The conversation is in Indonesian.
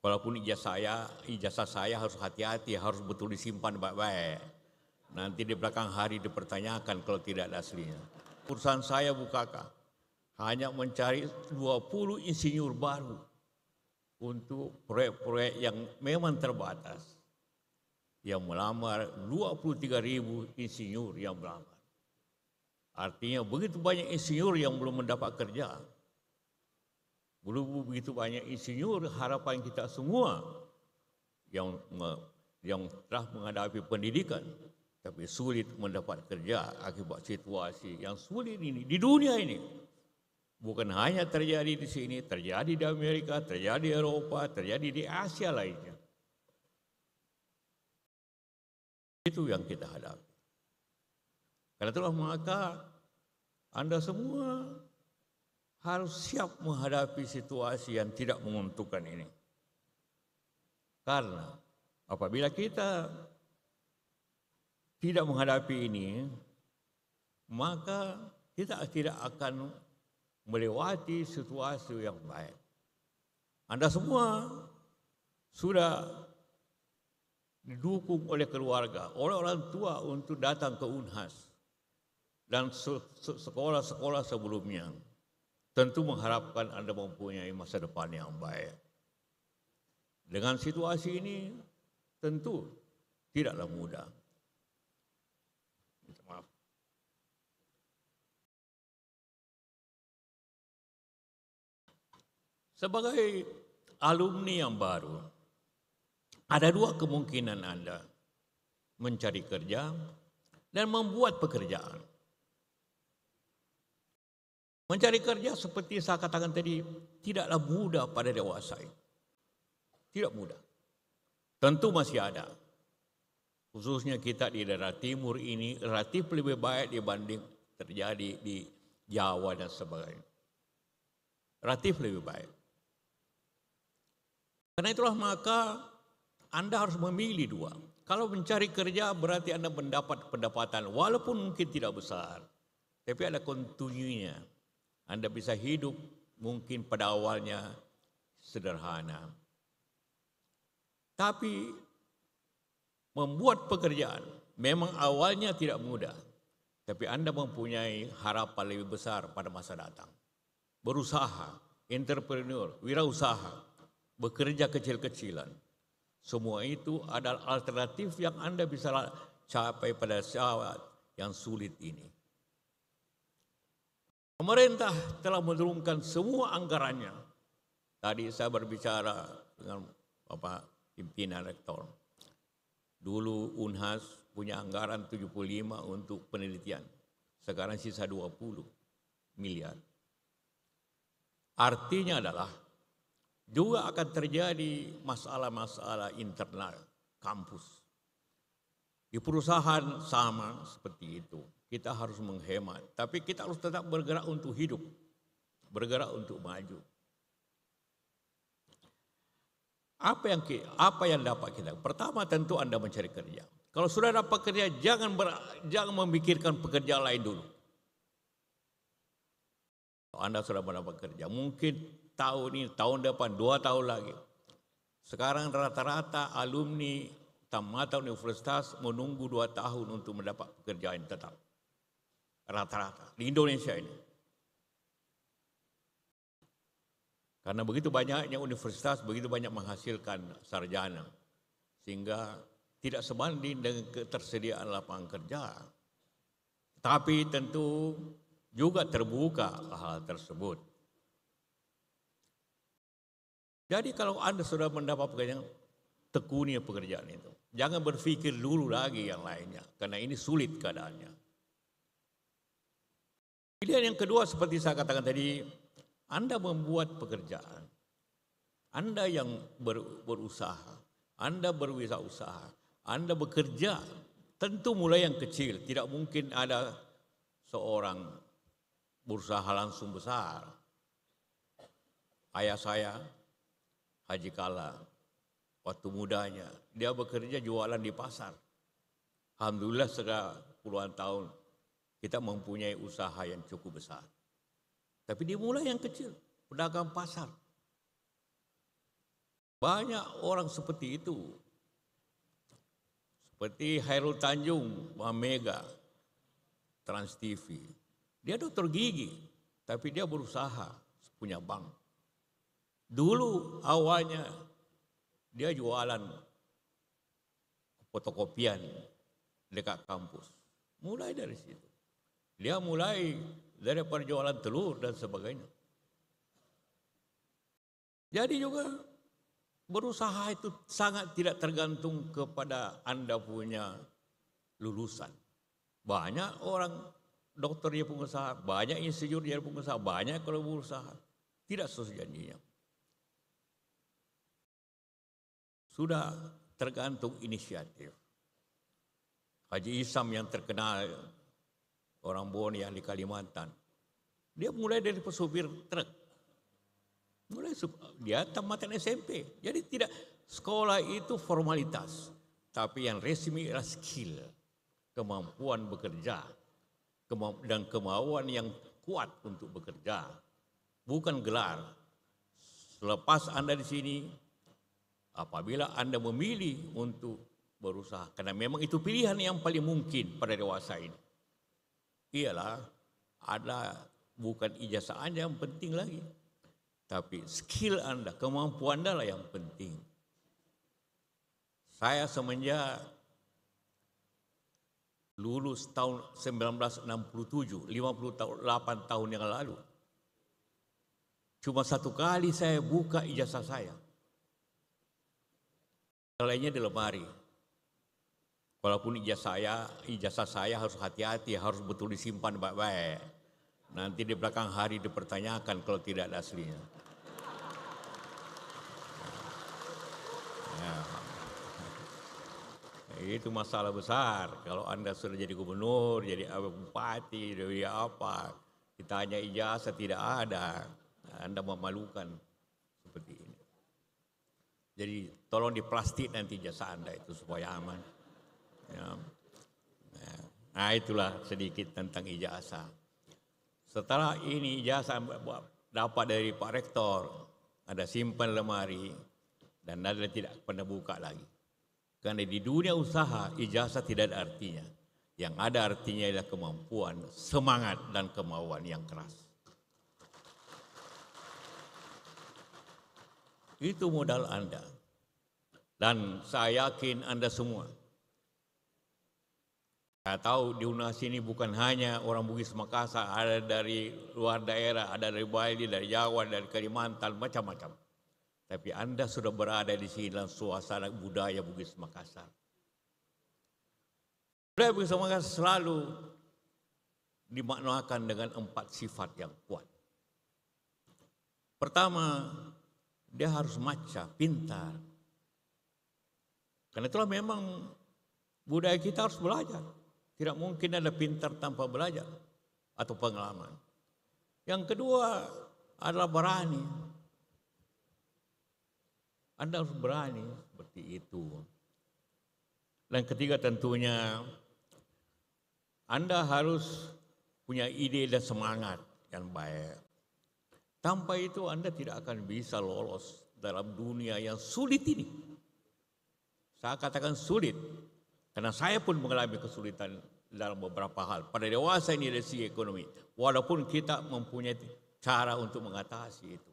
Walaupun ijazah saya harus hati-hati, harus betul disimpan baik-baik. Nanti di belakang hari dipertanyakan kalau tidak ada aslinya. Perusahaan saya bukakan hanya mencari 20 insinyur baru untuk proyek-proyek yang memang terbatas. Yang melamar 23.000 insinyur yang melamar. Artinya begitu banyak insinyur yang belum mendapat kerja. Belum begitu banyak insinyur, harapan kita semua yang telah menghadapi pendidikan tapi sulit mendapat kerja akibat situasi yang sulit ini di dunia ini. Bukan hanya terjadi di sini, terjadi di Amerika, terjadi di Eropa, terjadi di Asia lainnya. Itu yang kita hadapi. Karena itulah maka Anda semua harus siap menghadapi situasi yang tidak menguntungkan ini. Karena apabila kita tidak menghadapi ini, maka kita tidak akan melewati situasi yang baik. Anda semua sudah didukung oleh keluarga, oleh orang tua untuk datang ke Unhas dan sekolah-sekolah sebelumnya. Tentu mengharapkan Anda mempunyai masa depan yang baik. Dengan situasi ini tentu tidaklah mudah. Maaf. Sebagai alumni yang baru, ada dua kemungkinan Anda mencari kerja dan membuat pekerjaan. Mencari kerja seperti saya katakan tadi, tidaklah mudah pada dewasa. Tidak mudah. Tentu masih ada. Khususnya kita di daerah timur ini relatif lebih baik dibanding terjadi di Jawa dan sebagainya. Relatif lebih baik. Karena itulah maka Anda harus memilih dua. Kalau mencari kerja berarti Anda mendapat pendapatan walaupun mungkin tidak besar. Tapi ada kontinuinya. Anda bisa hidup mungkin pada awalnya sederhana. Tapi membuat pekerjaan memang awalnya tidak mudah. Tapi Anda mempunyai harapan lebih besar pada masa datang. Berusaha, entrepreneur, wirausaha, bekerja kecil-kecilan. Semua itu adalah alternatif yang Anda bisa capai pada saat yang sulit ini. Pemerintah telah menurunkan semua anggarannya. Tadi saya berbicara dengan Bapak Pimpinan Rektor. Dulu Unhas punya anggaran 75 untuk penelitian. Sekarang sisa 20 miliar. Artinya adalah juga akan terjadi masalah-masalah internal kampus. Di perusahaan sama seperti itu. Kita harus menghemat, tapi kita harus tetap bergerak untuk hidup, bergerak untuk maju. Apa yang dapat kita? Pertama tentu Anda mencari kerja. Kalau sudah dapat kerja, jangan memikirkan pekerjaan lain dulu. Kalau Anda sudah mendapat kerja, mungkin tahun ini, tahun depan, 2 tahun lagi. Sekarang rata-rata alumni tamatan universitas menunggu 2 tahun untuk mendapat pekerjaan tetap. Rata-rata di Indonesia ini. Karena begitu banyaknya universitas, begitu banyak menghasilkan sarjana. Sehingga tidak sebanding dengan ketersediaan lapangan kerja. Tapi tentu juga terbuka hal tersebut. Jadi kalau Anda sudah mendapat pekerjaan, tekuni pekerjaan itu. Jangan berpikir dulu lagi yang lainnya. Karena ini sulit keadaannya. Pilihan yang kedua seperti saya katakan tadi, Anda membuat pekerjaan. Anda yang berusaha, Anda berwirausaha, Anda bekerja, tentu mulai yang kecil. Tidak mungkin ada seorang berusaha langsung besar. Ayah saya, Haji Kala, waktu mudanya, dia bekerja jualan di pasar. Alhamdulillah sudah puluhan tahun kita mempunyai usaha yang cukup besar. Tapi dimulai yang kecil, pedagang pasar. Banyak orang seperti itu. Seperti Hairul Tanjung, Mega, Trans TV. Dia dokter gigi, tapi dia berusaha punya bank. Dulu awalnya dia jualan fotokopian dekat kampus. Mulai dari situ. Dia mulai dari perjualan telur dan sebagainya. Jadi juga berusaha itu sangat tidak tergantung kepada Anda punya lulusan. Banyak orang dokter dia pengusaha, banyak insinyur dia pengusaha, banyak kalau berusaha. Tidak sesuai janjinya. Sudah tergantung inisiatif. Haji Isam yang terkenal, orang Boni yang di Kalimantan. Dia mulai dari pesopir truk. Dia tamatan SMP. Jadi tidak, sekolah itu formalitas. Tapi yang resmi adalah skill. Kemampuan bekerja. Dan kemauan yang kuat untuk bekerja. Bukan gelar. Selepas Anda di sini, apabila Anda memilih untuk berusaha, karena memang itu pilihan yang paling mungkin pada dewasa ini, ialah ada bukan ijazah Anda yang penting lagi, tapi skill Anda, kemampuan Anda lah yang penting. Saya semenjak lulus tahun 1967, 58 tahun yang lalu, cuma satu kali saya buka ijazah saya. Lainnya di lemari. Walaupun ijazah saya harus hati-hati, harus betul disimpan baik-baik. Nanti di belakang hari dipertanyakan kalau tidak ada aslinya. Ya. Itu masalah besar. Kalau Anda sudah jadi gubernur, jadi bupati, jadi apa, ditanya ijazah tidak ada, Anda memalukan seperti ini. Jadi tolong diplastik nanti ijazah Anda itu supaya aman. Ya. Nah itulah sedikit tentang ijazah. Setelah ini ijazah dapat dari Pak Rektor, ada simpan lemari dan Anda tidak pernah buka lagi. Karena di dunia usaha ijazah tidak ada artinya. Yang ada artinya adalah kemampuan, semangat dan kemauan yang keras. Itu modal Anda. Dan saya yakin Anda semua. Saya tahu di UNAS ini bukan hanya orang Bugis Makassar, ada dari luar daerah, ada dari Bali, dari Jawa, dari Kalimantan, macam-macam. Tapi Anda sudah berada di sini dalam suasana budaya Bugis Makassar. Budaya Bugis Makassar selalu dimaknakan dengan 4 sifat yang kuat. Pertama, dia harus maca, pintar. Karena itulah memang budaya kita harus belajar. Tidak mungkin ada pintar tanpa belajar atau pengalaman. Yang kedua adalah berani. Anda harus berani seperti itu. Dan ketiga tentunya Anda harus punya ide dan semangat yang baik. Tanpa itu Anda tidak akan bisa lolos dalam dunia yang sulit ini. Saya katakan sulit. Karena saya pun mengalami kesulitan dalam beberapa hal. Pada dewasa ini dari segi ekonomi. Walaupun kita mempunyai cara untuk mengatasi itu.